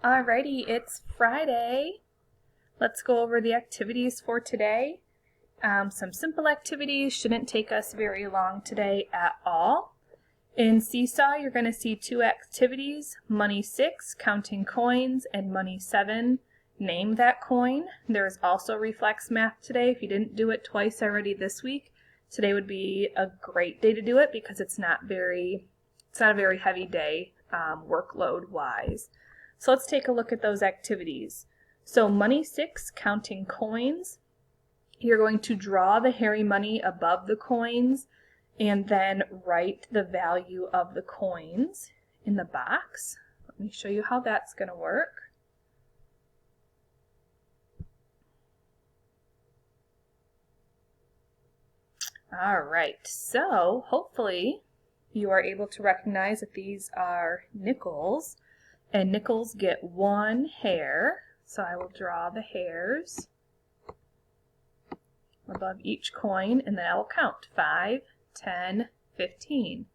Alrighty, it's Friday. Let's go over the activities for today. Some simple activities, shouldn't take us very long today at all. In Seesaw, you're going to see two activities, Money 6, counting coins, and Money 7, name that coin. There's also Reflex Math today. If you didn't do it twice already this week, today would be a great day to do it because it's not a very heavy day workload-wise. So let's take a look at those activities. So Money 6, counting coins. You're going to draw the hairy money above the coins and then write the value of the coins in the box. Let me show you how that's going to work. All right, so hopefully you are able to recognize that these are nickels, and nickels get one hair. So I will draw the hairs above each coin, and then I will count 5, 10, 15.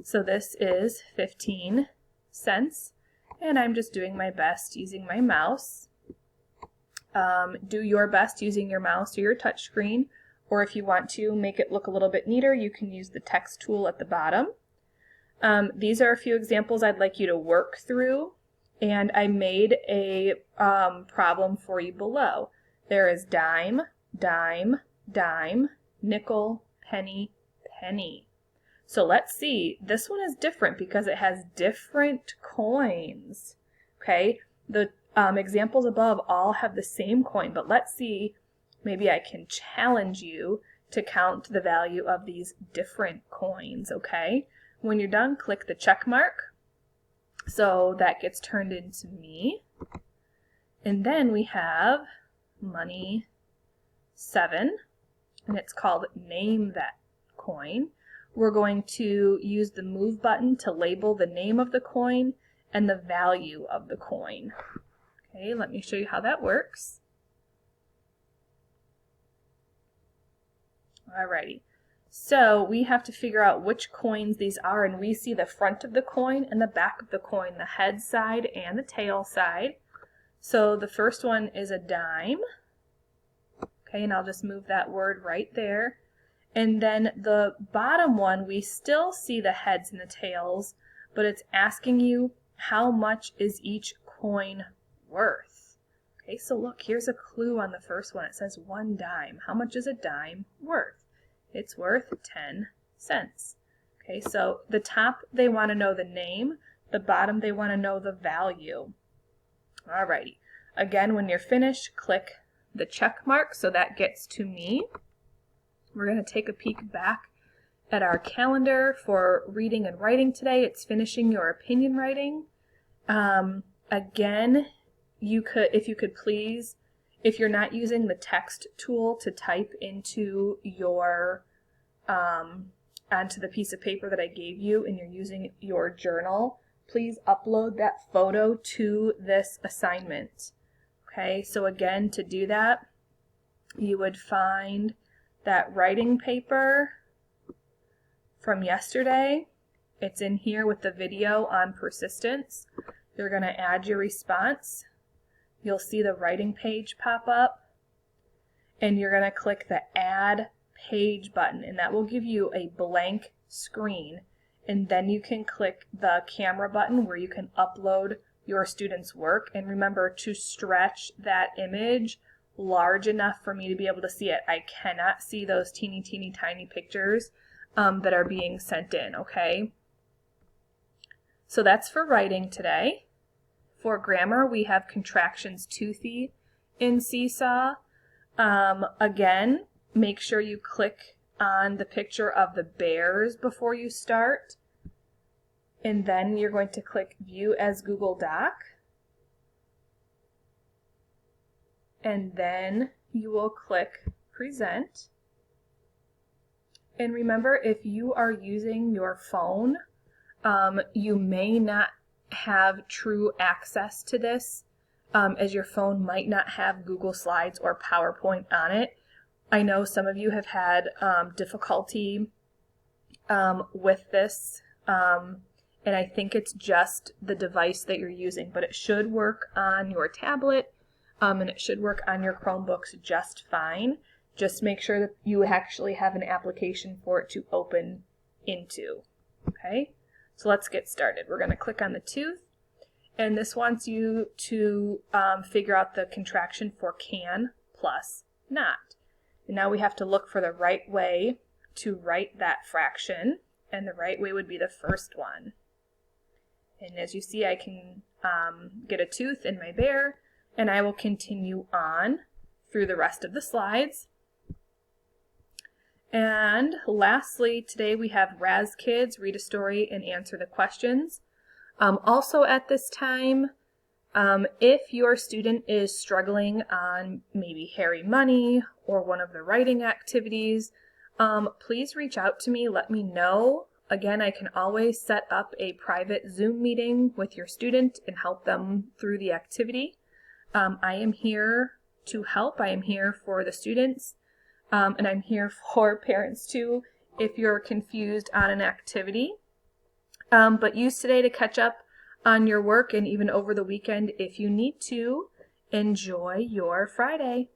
So this is 15 cents, and I'm just doing my best using my mouse. Do your best using your mouse or your touch screen, or if you want to make it look a little bit neater, you can use the text tool at the bottom. These are a few examples I'd like you to work through, and I made a problem for you below. There is dime, dime, dime, nickel, penny, penny. So let's see, this one is different because it has different coins. Okay, the examples above all have the same coin, but let's see, maybe I can challenge you to count the value of these different coins, okay? When you're done, click the check mark. So that gets turned into me. And then we have Money 7, and it's called Name That Coin. We're going to use the Move button to label the name of the coin and the value of the coin. Okay, let me show you how that works. Alrighty. So we have to figure out which coins these are, and we see the front of the coin and the back of the coin, the head side and the tail side. So the first one is a dime. Okay, and I'll just move that word right there. And then the bottom one, we still see the heads and the tails, but it's asking you how much is each coin worth. Okay, so look, here's a clue on the first one. It says 1 dime. How much is a dime worth? It's worth 10 cents. Okay, so the top, they want to know the name. The bottom, they want to know the value. Alrighty. Again, when you're finished, click the check mark, so that gets to me. We're going to take a peek back at our calendar for reading and writing today. It's finishing your opinion writing. Again, if you could please, if you're not using the text tool to type into your, onto the piece of paper that I gave you and you're using your journal, please upload that photo to this assignment. Okay, so again, to do that, you would find that writing paper from yesterday. It's in here with the video on persistence. You're going to add your response. You'll see the writing page pop up, and you're going to click the Add Page button, and that will give you a blank screen. And then you can click the camera button where you can upload your student's work. And remember to stretch that image large enough for me to be able to see it. I cannot see those teeny tiny pictures that are being sent in, okay? So that's for writing today. For grammar, we have contractions toothy in Seesaw. Again, make sure you click on the picture of the bears before you start. And then you're going to click View as Google Doc. And then you will click Present. And remember, if you are using your phone, you may not have true access to this, as your phone might not have Google Slides or PowerPoint on it. I know some of you have had difficulty with this and I think it's just the device that you're using, but it should work on your tablet, and it should work on your Chromebooks just fine. Just make sure that you actually have an application for it to open into. Okay, so let's get started. We're going to click on the tooth, and this wants you to figure out the contraction for can plus not. And now we have to look for the right way to write that fraction, and the right way would be the first one. And as you see, I can get a tooth in my bear, and I will continue on through the rest of the slides. And lastly, today we have Raz Kids read a story and answer the questions. Also at this time, if your student is struggling on maybe Harry Money or one of the writing activities, please reach out to me, let me know. Again, I can always set up a private Zoom meeting with your student and help them through the activity. I am here to help. I am here for the students, and I'm here for parents too if you're confused on an activity. But use today to catch up on your work, and even over the weekend if you need to. Enjoy your Friday.